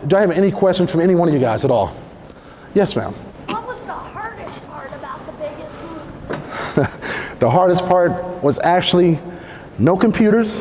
Do I have any questions from any one of you guys at all? Yes, ma'am. What was the hardest part about the Biggest Loser? The hardest part was actually no computers,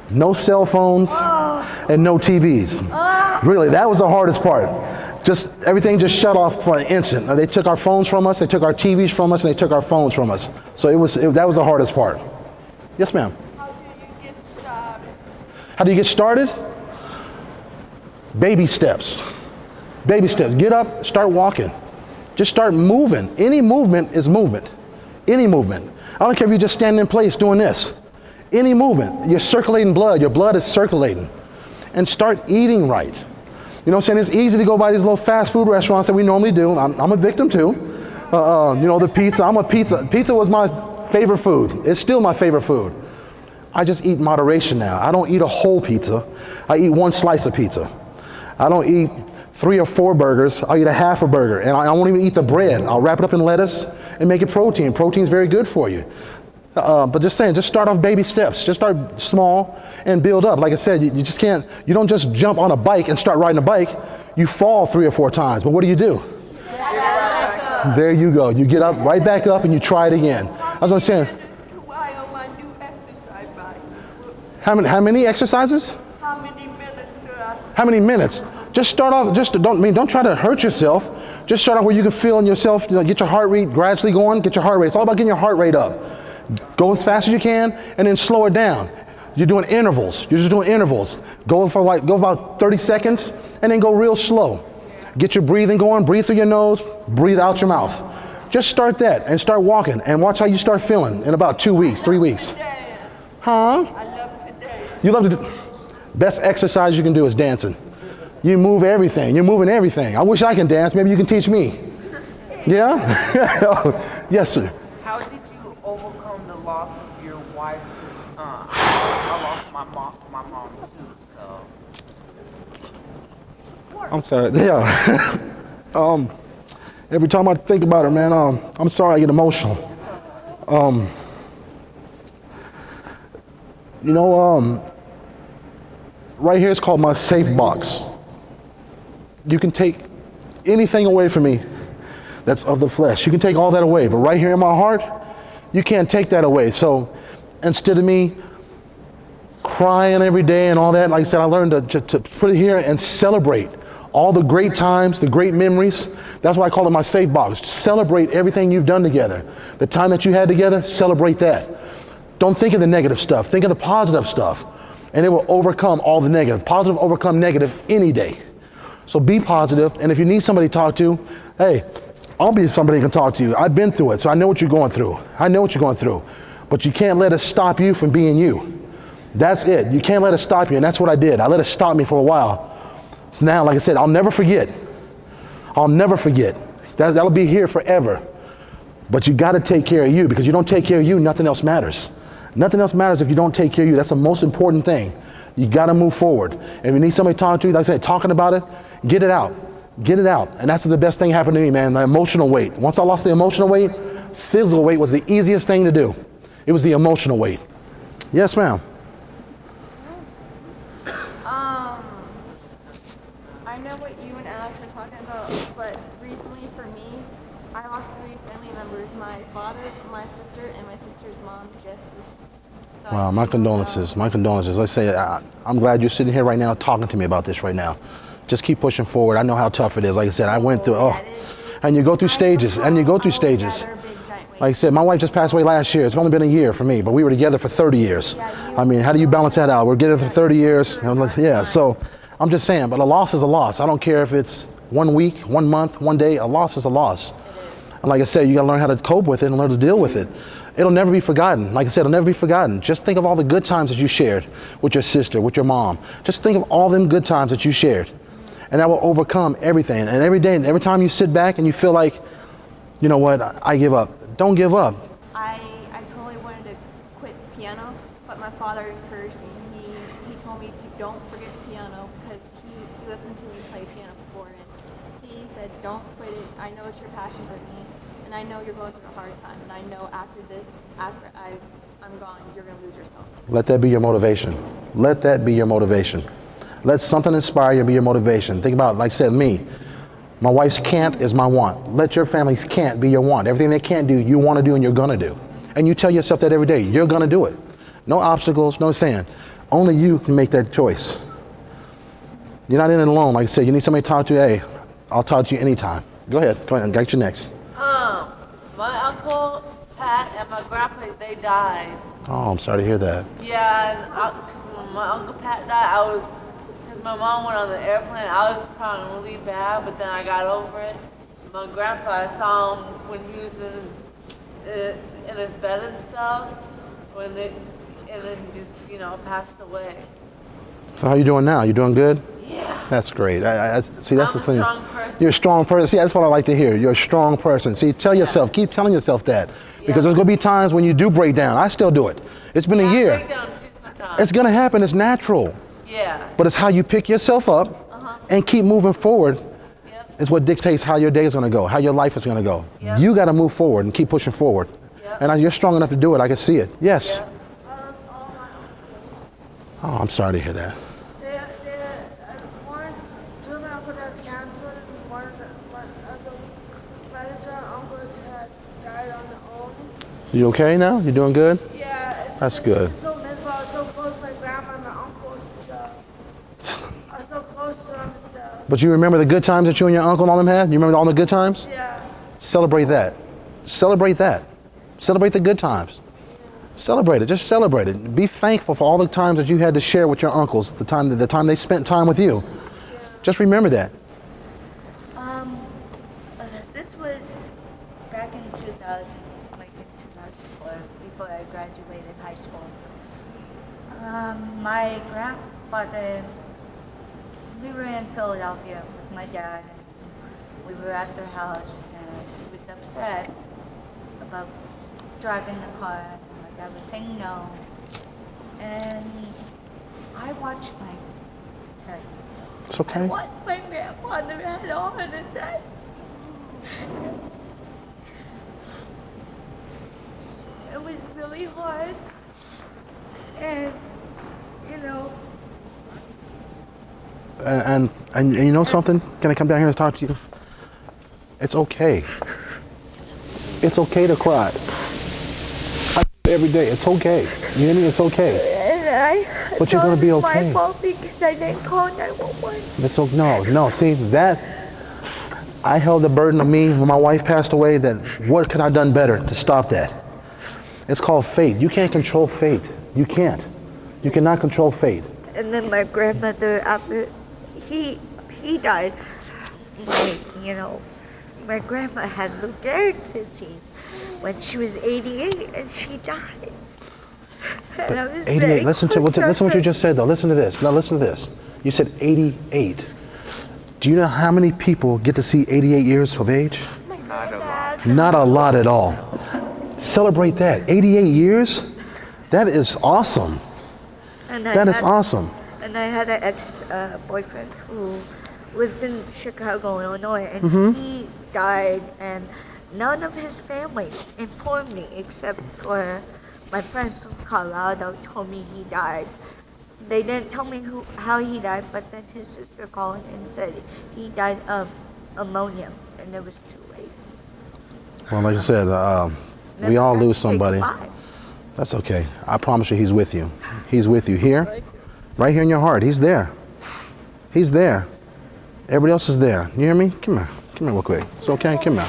no cell phones, and no TVs. Really, that was the hardest part. Just everything just shut off for an instant. They took our phones from us, they took our TVs from us, and they took our phones from us. So that was the hardest part. Yes, ma'am. How do you get started? How do you get started? Baby steps. Baby steps. Get up, start walking. Just start moving. Any movement is movement. Any movement. I don't care if you're just standing in place doing this. Any movement. You're circulating blood. Your blood is circulating. And start eating right. You know what I'm saying? It's easy to go by these little fast food restaurants that we normally do. I'm a victim too. The pizza. I'm a pizza. Pizza was my favorite food. It's still my favorite food. I just eat in moderation now. I don't eat a whole pizza. I eat one slice of pizza. I don't eat 3 or 4 burgers. I'll eat a half a burger. And I won't even eat the bread. I'll wrap it up in lettuce and make it protein. Protein's very good for you. But just saying, just start off baby steps. Just start small and build up. Like I said, you just can't, you don't just jump on a bike and start riding a bike. You fall 3 or 4 times. But what do? There you go. You get up, right back up, and you try it again. I was going to say, how many exercises? How many minutes should I? How many minutes? Just start off, don't try to hurt yourself. Just start off where you can feel in yourself, get your heart rate gradually going, get your heart rate. It's all about getting your heart rate up. Go as fast as you can and then slow it down. You're doing intervals. You're just doing intervals. Go about 30 seconds and then go real slow. Get your breathing going, breathe through your nose, breathe out your mouth. Just start that and start walking and watch how you start feeling in about 2 weeks, 3 weeks. Huh? I love today. You love to best exercise you can do is dancing. You move everything. You're moving everything. I wish I can dance. Maybe you can teach me. Yeah? Yes, sir. How did you overcome the loss of your wife? I lost my mom too, so. I'm sorry. Yeah. Every time I think about her, man, I'm sorry I get emotional. Right here is called my safe box. You can take anything away from me that's of the flesh. You can take all that away, but right here in my heart, you can't take that away. So instead of me crying every day and all that, like I said, I learned to put it here and celebrate all the great times, the great memories. That's why I call it my safe box. Celebrate everything you've done together. The time that you had together, celebrate that. Don't think of the negative stuff. Think of the positive stuff. And it will overcome all the negative. Positive overcome negative any day. So be positive, and if you need somebody to talk to, hey, I'll be somebody who can talk to you. I've been through it, so I know what you're going through. But you can't let it stop you from being you. That's it. You can't let it stop you, and that's what I did. I let it stop me for a while. So now, like I said, I'll never forget. That'll be here forever. But you got to take care of you, because you don't take care of you, nothing else matters. Nothing else matters if you don't take care of you. That's the most important thing. You got to move forward. And if you need somebody to talk to, like I said, talking about it, get it out. And that's the best thing happened to me, man, the emotional weight. Once I lost the emotional weight, physical weight was the easiest thing to do. It was the emotional weight. Yes, ma'am. I know what you and Alex are talking about, but recently for me, I lost 3 family members, my father, my sister, and my sister's mom just this. So Wow, my condolences. Like I say, I'm glad you're sitting here right now talking to me about this right now. Just keep pushing forward. I know how tough it is. Like I said, I went through, and you go through stages. Like I said, my wife just passed away last year. It's only been a year for me, but we were together for 30 years. I mean, how do you balance that out? We're together for 30 years. And I'm like, yeah, so I'm just saying, but a loss is a loss. I don't care if it's 1 week, 1 month, 1 day, a loss is a loss. And like I said, you gotta learn how to cope with it and learn to deal with it. It'll never be forgotten. Like I said, it'll never be forgotten. Just think of all the good times that you shared with your sister, with your mom. Just think of all them good times that you shared. And that will overcome everything. And every day, every time you sit back and you feel like, you know what, I give up. Don't give up. I totally wanted to quit piano, but my father encouraged me. He told me to don't forget piano because he listened to me play piano before, and he said, don't quit it. I know it's your passion for me, and I know you're going through a hard time, and I know after I'm gone, you're going to lose yourself. Let that be your motivation. Let that be your motivation. Let something inspire you and be your motivation. Think about, like I said, me. My wife's can't is my want. Let your family's can't be your want. Everything they can't do, you want to do and you're going to do. And you tell yourself that every day. You're going to do it. No obstacles, no saying. Only you can make that choice. You're not in it alone. Like I said, you need somebody to talk to. Hey, I'll talk to you anytime. Go ahead. I got you next. My uncle Pat and my grandpa, they died. Oh, I'm sorry to hear that. Yeah, and because when my uncle Pat died, because my mom went on the airplane, I was crying really bad, but then I got over it. My grandpa, I saw him when he was in his bed and stuff, and then he just, passed away. So how you doing now? You doing good? Yeah. That's great. See, that's I'm the thing. a strong person. You're a strong person. See, that's what I like to hear. You're a strong person. See, tell yourself, keep telling yourself that. Because there's going to be times when you do break down. I still do it. It's been a year. I break down too sometimes. It's going to happen. It's natural. Yeah. But it's how you pick yourself up and keep moving forward is what dictates how your day is going to go, how your life is going to go. Yep. You got to move forward and keep pushing forward. Yep. And you're strong enough to do it. I can see it. Yes. Yep. Oh, I'm sorry to hear that. One, two of my uncles had cancer, and one of the brothers and uncles had died on their own. So you okay now? You doing good? Yeah. That's good. It's so miserable. I was so close to my grandma and my uncles and stuff. I was so close to them and stuff. But you remember the good times that you and your uncle and all them had? You remember all the good times? Yeah. Celebrate that. Celebrate that. Celebrate the good times. Celebrate it. Just celebrate it. Be thankful for all the times that you had to share with your uncles, the time they spent time with you. Just remember that. This was back in 2000, like in 2004, before I graduated high school. My grandfather, we were in Philadelphia with my dad, and we were at their house, and he was upset about driving the car. My dad was saying no, and I watched my dad. It's okay. What my grandfather had a heart attack. It was really hard. And, And you know something? Can I come down here and talk to you? It's okay. It's okay to cry. I every day. It's okay. You hear me? It's okay. And But you're gonna be It's okay. my fault because I didn't call 911. It's okay. No. See that? I held the burden of me when my wife passed away. That what could I have done better to stop that? It's called fate. You can't control fate. You can't. You cannot control fate. And then my grandmother, after he died, my grandma had Lou Gehrig's disease when she was 88 and she died. And I was 88. Listen to what you just said though. Listen to this. Now listen to this. You said 88. Do you know how many people get to see 88 years of age? Not a lot at all. Celebrate that. 88 years? That is awesome. That is awesome. And I had an ex-boyfriend who lives in Chicago, Illinois, and he died, and none of his family informed me except for my friend from Colorado told me he died. They didn't tell me how he died, but then his sister called and said he died of ammonia, and it was too late. Well, like I said, we all lose somebody. Goodbye. That's okay. I promise you he's with you. He's with you here. Right here in your heart. He's there. He's there. Everybody else is there. You hear me? Come here. Come here real quick. It's okay. Come here.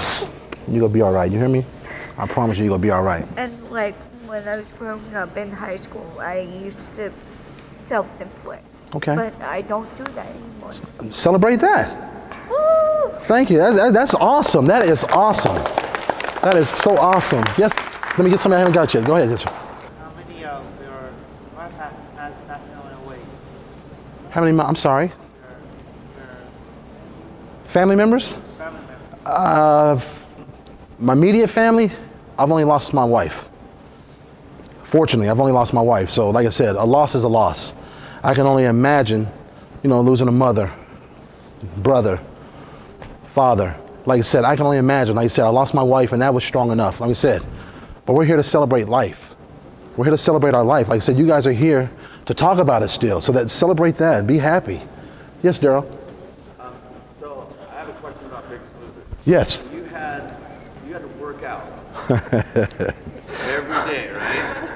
You're going to be all right. You hear me? I promise you're going to be all right. And like when I was growing up in high school, I used to self-inflict. Okay. But I don't do that anymore. Celebrate that. Woo! Thank you. That's awesome. That is awesome. That is so awesome. Yes. Let me get somebody I haven't got yet. Go ahead. Yes, sir. How many of your wife has passed away? How many? I'm sorry. Your Family members? family members? My immediate family, I've only lost my wife. Fortunately, I've only lost my wife. So like I said, a loss is a loss. I can only imagine, losing a mother, brother, father. Like I said, I can only imagine. Like I said, I lost my wife and that was strong enough, like I said. But we're here to celebrate life. We're here to celebrate our life. Like I said, you guys are here to talk about it still. So that celebrate that, be happy. Yes, Daryl. So I have a question about Biggest Loser. Yes. You had to work out every day, right?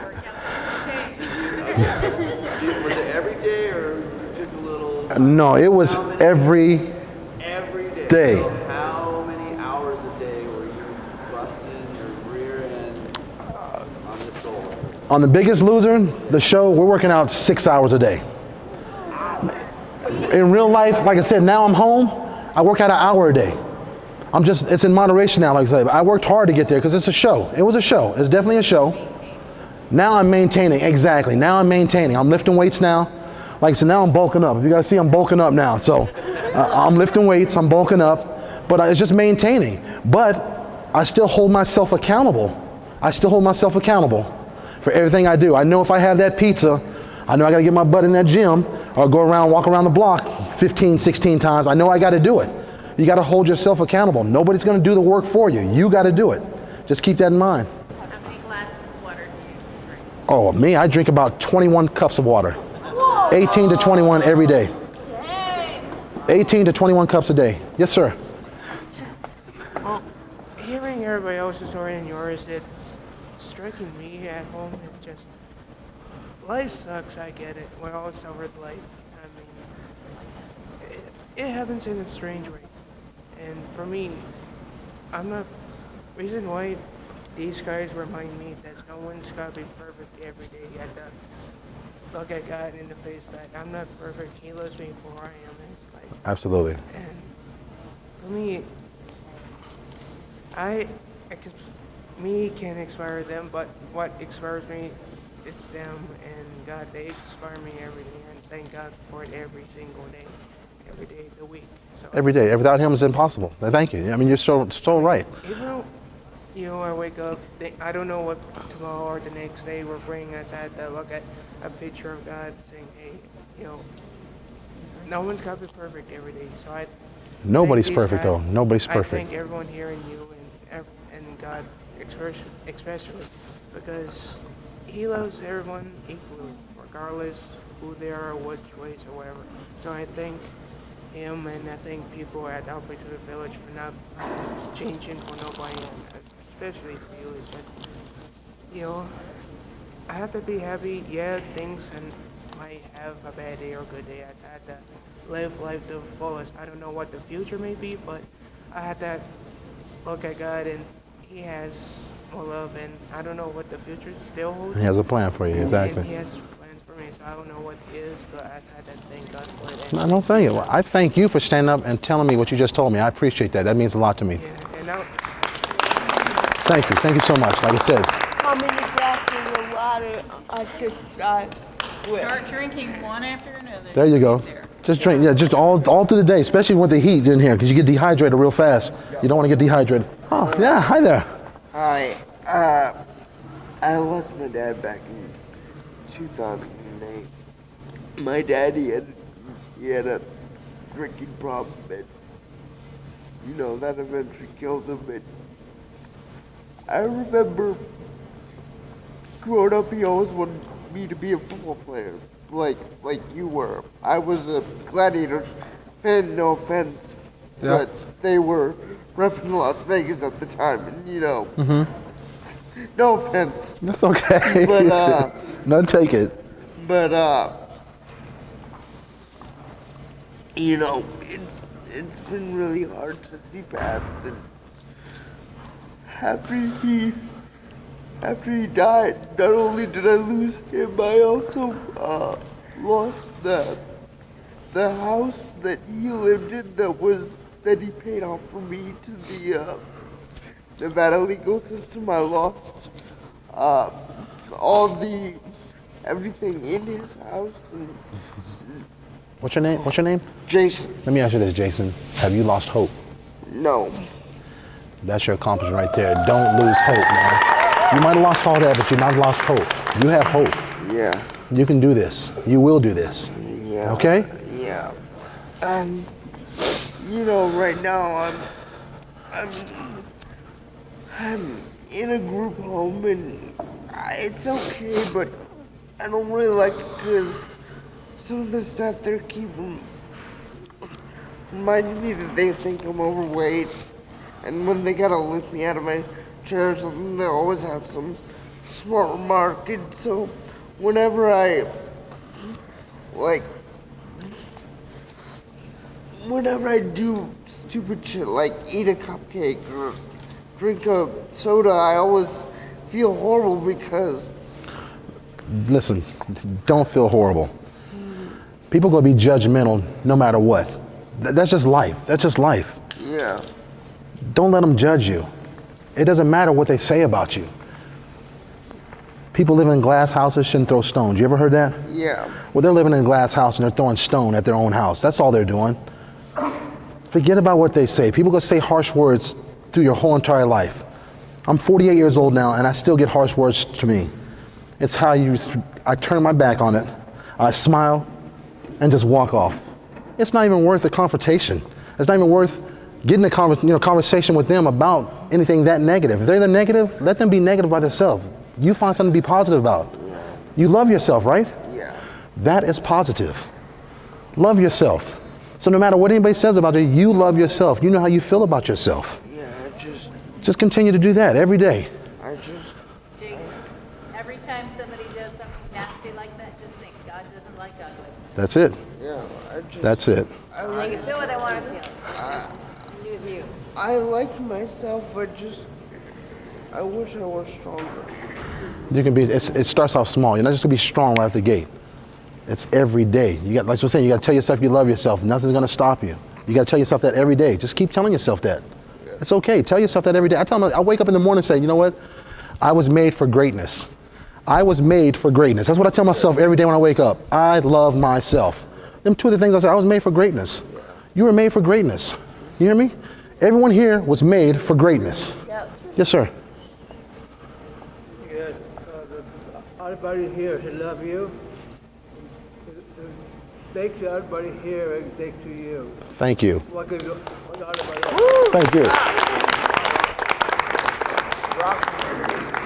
Was it every day or you took a little? No, it was every Every day. So how many hours a day were you busting your rear end on this goal? On The Biggest Loser, the show, we're working out 6 hours a day. In real life, like I said, now I'm home, I work out an hour a day. It's in moderation now, like I said. I worked hard to get there because it's a show. It was a show. It's definitely a show. Now I'm maintaining, exactly. Now I'm maintaining. I'm lifting weights now. Like I said, now I'm bulking up. If you guys see, I'm bulking up now. So I'm lifting weights, I'm bulking up, but it's just maintaining. But I still hold myself accountable. I still hold myself accountable for everything I do. I know if I have that pizza, I know I got to get my butt in that gym or go around, walk around the block 15, 16 times. I know I got to do it. You got to hold yourself accountable. Nobody's going to do the work for you. You got to do it. Just keep that in mind. How many glasses of water do you drink? Oh, me, I drink about 21 cups of water. 18 to 21 every day. 18 to 21 cups a day. Yes, sir. Well, hearing everybody else's story and yours, it's striking me at home. It's just, life sucks, I get it. We all suffered life. I mean, it happens in a strange way. And for me, I'm not, reason why these guys remind me that no one's got to be perfect every day. You have to look at God in the face that I'm not perfect. He loves me for who I am. It's like, Absolutely. and for me, me can inspire them, but what inspires me, it's them and God. They inspire me every day, and thank God for it every single day, every day of the week. So Every day. Without him, it's impossible. Thank you. I mean, you're so right. even though, I wake up, I don't know what tomorrow or the next day will bring us. I had to look at a picture of God saying, hey, no one's got to be perfect every day. So I Nobody's thank these perfect, guys. though. Nobody's I perfect. thank everyone here and you and God especially because He loves everyone equally, regardless who they are, which ways or whatever. So I thank Him and I thank people at Opportunity Village for not changing for nobody, and especially for you. But I have to be happy. Yeah, things and might have a bad day or good day. I had to live life to the fullest. I don't know what the future may be, but I had to look at God and He has more love, and I don't know what the future still holds. He has a plan for you, exactly. And He has plans for me, so I don't know what it is, but I had to thank God for it. No, don't thank you. I thank you for standing up and telling me what you just told me. I appreciate that. That means a lot to me. Yeah, and now, Thank you. Thank you so much. Like I said, How many glasses of water I should start with? Start drinking one after another. there you go. There. Just drink, just all through the day, especially with the heat in here, because you get dehydrated real fast. You don't want to get dehydrated. Oh, yeah. Hi there. Hi, I lost my dad back in 2008. My dad, he had a drinking problem, and that eventually killed him. And I remember growing up, he always wanted me to be a football player, like you were. I was a Gladiators fan, no offense, Yeah. but they were repping Las Vegas at the time, and no offense, That's okay. But, no, take it. but it's been really hard since he passed, and after he died, not only did I lose him, I also lost the house that he lived in that he paid off for me to the Nevada legal system. I lost everything in his house. And What's your name? What's your name? Jason, Let me ask you this, Jason. Have you lost hope? no. That's your accomplishment right there. Don't lose hope, man. You might have lost all that, but you've not lost hope. You have hope. Yeah. You can do this. You will do this. Yeah. Okay? Yeah. Right now I'm in a group home, and it's okay, but I don't really like it because some of the stuff they're keeping reminds me that they think I'm overweight, and when they gotta lift me out of my chair or something, they always have some smart remark, and so whenever I do stupid shit like eat a cupcake or drink a soda, I always feel horrible because Listen, don't feel horrible. People gonna be judgmental no matter what. That's just life. That's just life. yeah. Don't let them judge you. It doesn't matter what they say about you. People living in glass houses shouldn't throw stones. You ever heard that? Yeah. Well, they're living in a glass house and they're throwing stone at their own house. That's all they're doing. Forget about what they say. People gonna say harsh words through your whole entire life. I'm 48 years old now and I still get harsh words to me. It's how I turn my back on it, I smile, and just walk off. It's not even worth a confrontation. It's not even worth getting a conversation with them about anything that negative. If they're the negative, let them be negative by themselves. You find something to be positive about. You love yourself, right? Yeah. That is positive. Love yourself. So no matter what anybody says about you, you love yourself. You know how you feel about yourself. Yeah, Just continue to do that every day. Jake, every time somebody does something nasty like that, just think God doesn't like ugly. That's it. yeah. That's it. I They like, can feel what they want to feel. You do you. I like myself, but I wish I was stronger. You can be. It starts off small. You're not just gonna be strong right out the gate. It's every day. You got, like I was saying, you got to tell yourself you love yourself. Nothing's gonna stop you. You got to tell yourself that every day. Just keep telling yourself that. Yeah. It's okay. Tell yourself that every day. I wake up in the morning and say, you know what? I was made for greatness. I was made for greatness. That's what I tell myself every day when I wake up. I love myself. Them two of the things I say. I was made for greatness. You were made for greatness. You hear me? Everyone here was made for greatness. Yes, sir. Yes, everybody here should love you. Thanks to everybody here and thanks to you. Thank you. What could what everybody Thank you.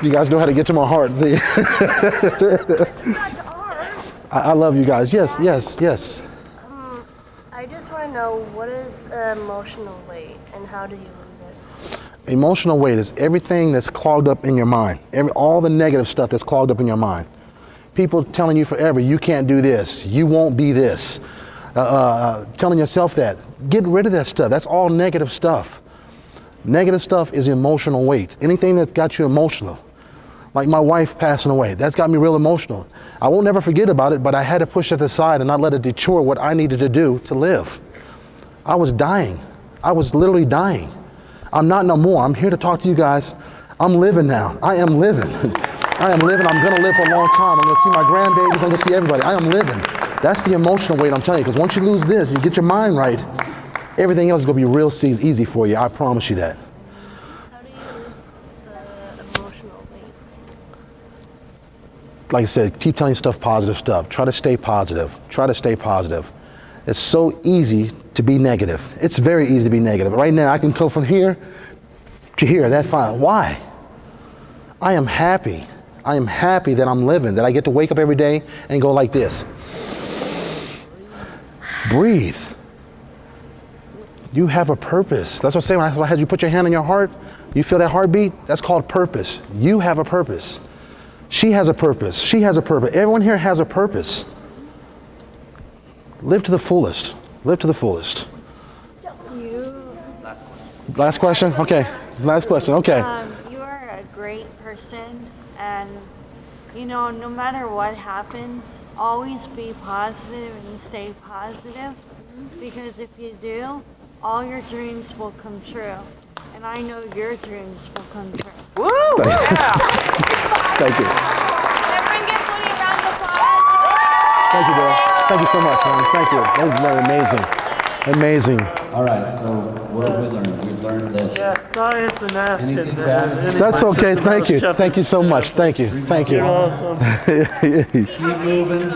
You guys know how to get to my heart. See? Not ours. I love you guys. Yes, yes, yes. I just want to know, what is emotional weight and how do you lose it? Emotional weight is everything that's clogged up in your mind. All the negative stuff that's clogged up in your mind. People telling you forever, you can't do this, you won't be this. Telling yourself that. Get rid of that stuff. That's all negative stuff. Negative stuff is emotional weight. Anything that's got you emotional. Like my wife passing away, that's got me real emotional. I won't never forget about it, but I had to push it aside and not let it detour what I needed to do to live. I was dying. I was literally dying. I'm not no more. I'm here to talk to you guys. I'm living now. I am living. I am living. I'm going to live for a long time. I'm going to see my grandbabies. I'm going to see everybody. I am living. That's the emotional weight I'm telling you. Because once you lose this, you get your mind right, everything else is going to be real easy for you. I promise you that. How do you lose the emotional weight? Like I said, keep telling yourself positive stuff. Try to stay positive. Try to stay positive. It's so easy to be negative. It's very easy to be negative. Right now, I can go from here to here. That's fine. Why? I am happy. I am happy that I'm living, that I get to wake up every day and go like this. Breathe. You have a purpose. That's what I'm saying. When I had you put your hand on your heart, you feel that heartbeat? That's called purpose. You have a purpose. She has a purpose. She has a purpose. Everyone here has a purpose. Live to the fullest. Live to the fullest. Last question? Okay. Last question. Okay. You are a great person, and no matter what happens, always be positive and stay positive, because if you do, all your dreams will come true. And I know your dreams will come true. Woo! Thank you. Everyone give Woody a round of applause. Thank you, Dale. Thank you so much, man. Thank you. That was very amazing. Amazing. All right, so what have we learned? We learned that Yeah, science and anything action. bad. That's okay. Thank you. Thank you so much. Thank you. Thank you. Keep moving.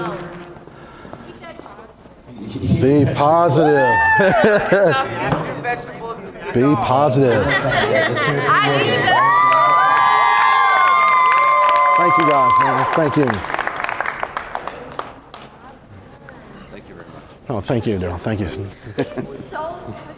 Be positive. Be positive. Thank you guys, man. Thank you. Oh, thank you, Daryl. Thank you.